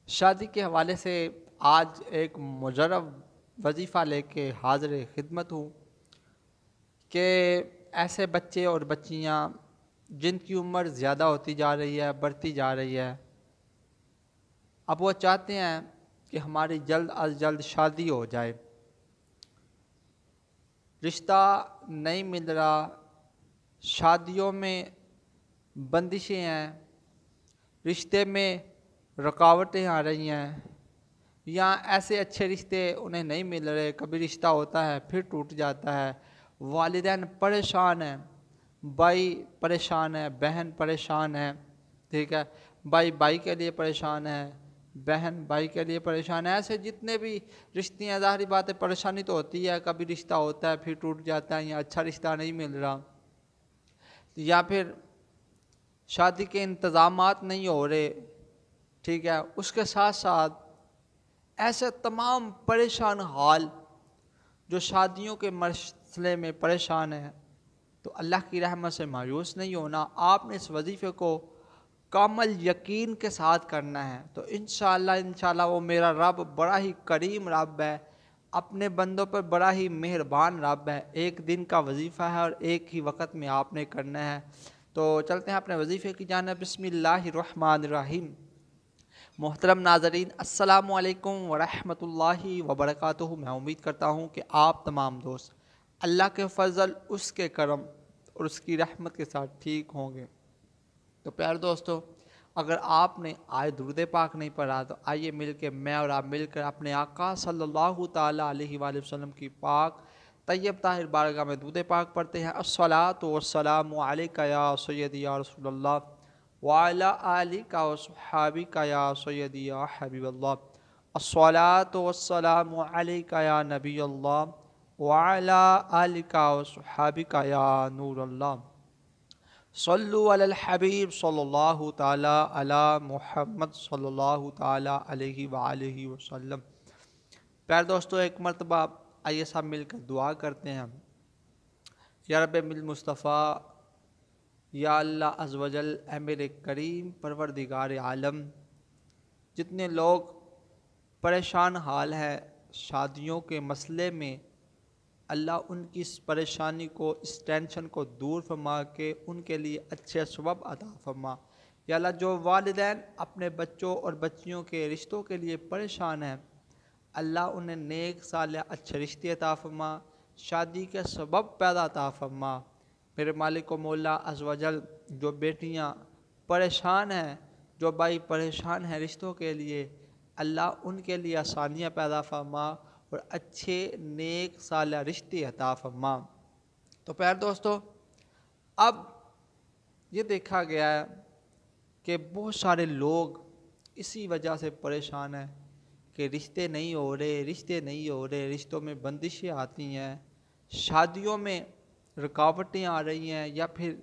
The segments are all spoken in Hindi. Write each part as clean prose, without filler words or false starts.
शादी के हवाले से आज एक मुजरब वजीफ़ा लेके हाज़िर खिदमत हूँ कि ऐसे बच्चे और बच्चियाँ जिनकी उम्र ज़्यादा होती जा रही है, बढ़ती जा रही है, अब वो चाहते हैं कि हमारी जल्द अज जल्द शादी हो जाए। रिश्ता नहीं मिल रहा, शादियों में बंदिशें हैं, रिश्ते में रुकावटें आ रही हैं, या ऐसे अच्छे रिश्ते उन्हें नहीं मिल रहे। कभी रिश्ता होता है फिर टूट जाता है। वालिदैन परेशान हैं, भाई परेशान है, बहन परेशान है, ठीक है। भाई भाई के लिए परेशान है, बहन भाई के लिए परेशान है। ऐसे जितने भी रिश्ते हैं, ज़ाहिर बात है परेशानी तो होती है। कभी रिश्ता होता है फिर टूट जाता है, या अच्छा रिश्ता नहीं मिल रहा, या फिर शादी के इंतज़ामात नहीं हो रहे, ठीक है। उसके साथ साथ ऐसे तमाम परेशान हाल जो शादियों के मसले में परेशान है, तो अल्लाह की रहमत से मायूस नहीं होना। आपने इस वजीफ़े को कामल यकीन के साथ करना है। तो इंशाअल्लाह वो मेरा रब बड़ा ही करीम रब है, अपने बंदों पर बड़ा ही मेहरबान रब है। एक दिन का वजीफ़ा है और एक ही वक़्त में आपने करना है। तो चलते हैं अपने वजीफ़े की जानिब। बिस्मिल्लाहिर्रहमानिर्रहीम। मोहतरम नाज़रीन, अस्सलामु अलैकुम वरहमतुल्लाहि वबरकातुहू। मैं उम्मीद करता हूँ कि आप तमाम दोस्त अल्लाह के फ़ज़ल, उसके करम और उसकी रहमत के साथ ठीक होंगे। तो प्यारे दोस्तों, अगर आपने आज दुरूद पाक नहीं पढ़ा तो आइए मिलकर, मैं और आप मिलकर अपने आका सल्लल्लाहु ताला अलैहि वसल्लम की पाक तैयब ताहिर बारगाह में दुरूद पाक पढ़ते हैं। अस्सलातु वस्सलामु अलैका या सय्यदी या रसूलल्लाह व अला आलिका व सुहाबिका या सय्यदी या हबीबल्लाह। अस्सलातु वस्सलामु अलैका या नबीयल्लाह व अला आलिका व सुहाबिका या नूरल्लाह। सल्लु अलल हबीब सल्लल्लाहु ताला अला मुहम्मद सल्लल्लाहु ताला अलैहि व आलिहि वसल्लम। प्यारे दोस्तों, एक मरतबा आइए सब मिलकर दुआ करते हैं। या रब्बे मिल मुस्तफ़ा, या अल्लाह अज़्ज़ व जल, ए मेरे करीम परवरदिगार आलम, जितने लोग परेशान हाल है शादियों के मसले में, अल्लाह उनकी इस परेशानी को, इस टेंशन को दूर फरमा के उनके लिए अच्छे सबब अता फरमा। या अल्लाह, जो वालिदैन अपने बच्चों और बच्चियों के रिश्तों के लिए परेशान हैं, अल्लाह उन्हें नेक साले अच्छे रिश्ते अता फरमा, शादी के सबब पैदा अता फरमा। मेरे मालिक व मौला अज़्ज़ व जल, जो बेटियाँ परेशान हैं, जो भाई परेशान हैं रिश्तों के लिए, अल्लाह उनके लिए आसानियाँ पैदा फरमा और अच्छे नेक साला रिश्ते अता फरमा। तो प्यारे दोस्तों, अब ये देखा गया है कि बहुत सारे लोग इसी वजह से परेशान हैं कि रिश्ते नहीं हो रहे, रिश्ते नहीं हो रहे, रिश्तों में बंदिशें आती हैं, शादियों में रुकावटें आ रही हैं, या फिर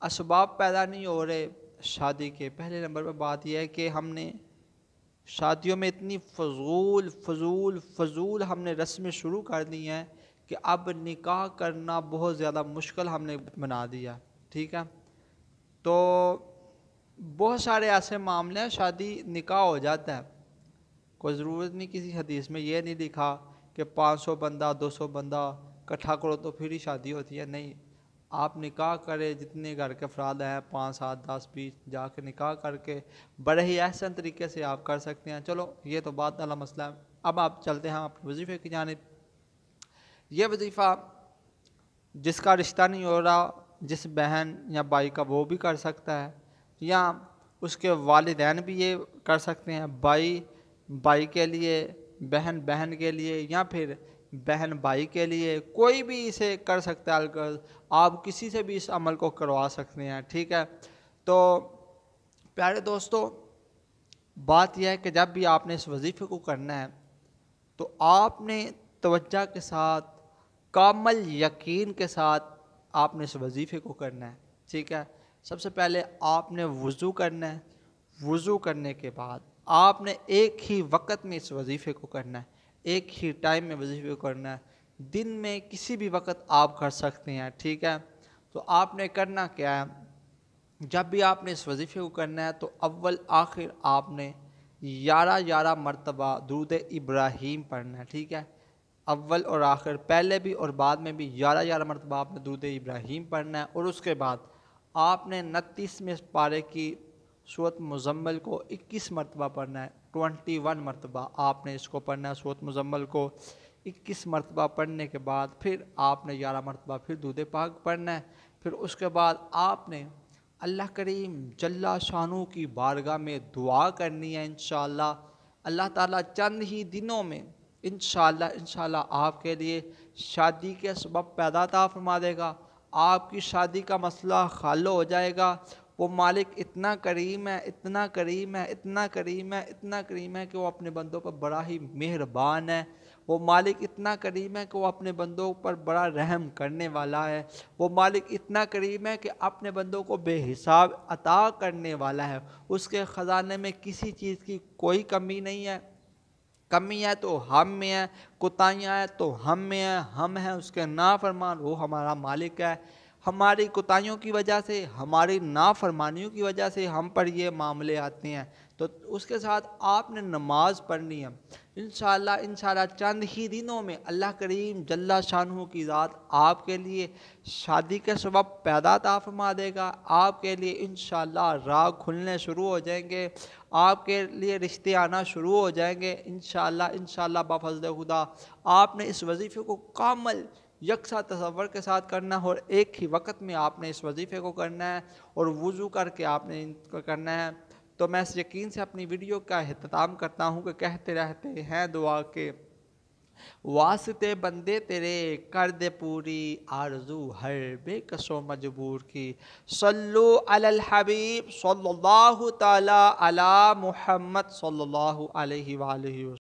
असबाब पैदा नहीं हो रहे शादी के। पहले नंबर पर बात यह है कि हमने शादियों में इतनी फ़जूल फ़जूल फ़जूल हमने रस्में शुरू कर दी हैं कि अब निकाह करना बहुत ज़्यादा मुश्किल हमने बना दिया, ठीक है। तो बहुत सारे ऐसे मामले हैं, शादी निकाह हो जाता है, कोई ज़रूरत नहीं, किसी हदीस में ये नहीं लिखा कि 500 बंदा 200 बंदा इकट्ठा करो तो फिर ही शादी होती है। नहीं, आप निकाह करें, जितने घर के अफराद हैं 5 7 10 20 जाके निकाह करके बड़े ही एहसन तरीके से आप कर सकते हैं। चलो ये तो बात वाला मसला है। अब आप चलते हैं अपने वजीफ़े की जानिब। ये वजीफ़ा जिसका रिश्ता नहीं हो रहा, जिस बहन या भाई का, वो भी कर सकता है, या उसके वालिदैन भी ये कर सकते हैं। भाई भाई के लिए, बहन बहन के लिए, या फिर बहन भाई के लिए, कोई भी इसे कर सकता है। अगर आप किसी से भी इस अमल को करवा सकते हैं, ठीक है। तो प्यारे दोस्तों, बात यह है कि जब भी आपने इस वजीफ़े को करना है तो आपने तवज्जो के साथ, कामल यकीन के साथ आपने इस वजीफ़े को करना है, ठीक है। सबसे पहले आपने वज़ू करना है। वज़ू करने के बाद आपने एक ही वक़्त में इस वजीफ़े को करना है, एक ही टाइम में वजीफ़े को करना है। दिन में किसी भी वक़्त आप कर सकते हैं, ठीक है। तो आपने करना क्या है, जब भी आपने इस वजीफ़े को करना है तो अव्वल आखिर आपने 11 मरतबा दुरूद इब्राहीम पढ़ना है, ठीक है। अव्वल और आखिर, पहले भी और बाद में भी 11 मरतबा आपने दुरूद इब्राहीम पढ़ना है। और उसके बाद आपने 29वें पारे की सूरत मुज़म्मिल को 21 मरतबा पढ़ना है। 21 मरतबा आपने इसको पढ़ना है, सूरत मुज़म्मिल को 21 मरतबा पढ़ने के बाद फिर आपने 11 मरतबा फिर दुरूद पाक पढ़ना है। फिर उसके बाद आपने अल्लाह करीम जल्ला शानू की बारगाह में दुआ करनी है। इंशाअल्लाह अल्लाह ताला चंद ही दिनों में इंशाअल्लाह आपके लिए शादी के सबब पैदा अता फरमा देगा। आपकी शादी का मसला हल हो जाएगा। वो मालिक इतना करीम है, इतना करीम है, इतना करीम है, इतना करीम है कि वो अपने बंदों पर बड़ा ही मेहरबान है। वो मालिक इतना करीम है कि वो अपने बंदों पर बड़ा रहम करने वाला है। वो मालिक इतना करीम है कि अपने बंदों को बेहिसाब अता करने वाला है। उसके ख़जाने में किसी चीज़ की कोई कमी नहीं है। कमी है तो हम में है, कोताहियाँ हैं तो हम में है। हम हैं उसके नाफरमान, वो हमारा मालिक है। हमारी कोताहियों की वजह से, हमारी नाफरमानियों की वजह से हम पर ये मामले आते हैं। तो उसके साथ आपने नमाज पढ़नी है। इंशाअल्लाह चंद ही दिनों में अल्लाह करीम जल्ला शानहू की ज़ात आपके लिए शादी के सबब पैदा अता फरमा देगा। आपके लिए इंशाअल्लाह राह खुलने शुरू हो जाएंगे, आपके लिए रिश्ते आना शुरू हो जाएंगे। इंशाअल्लाह बाफज़ल खुदा आपने इस वजीफ़े को कामल यकसा तसव्वुर के साथ करना है और एक ही वक्त में आपने इस वजीफ़े को करना है और वज़ू करके आपने इनको करना है। तो मैं इस यकीन से अपनी वीडियो का अख्ताम करता हूँ कि कहते रहते हैं दुआ के वास्ते बंदे तेरे कर दे पूरी आरज़ू हर बेकसो मजबूर की। सल्लु अलल हबीब सल्लल्लाहु ताला अला मुहम्मद सल्लल्लाहु अलैहि वसल्लम।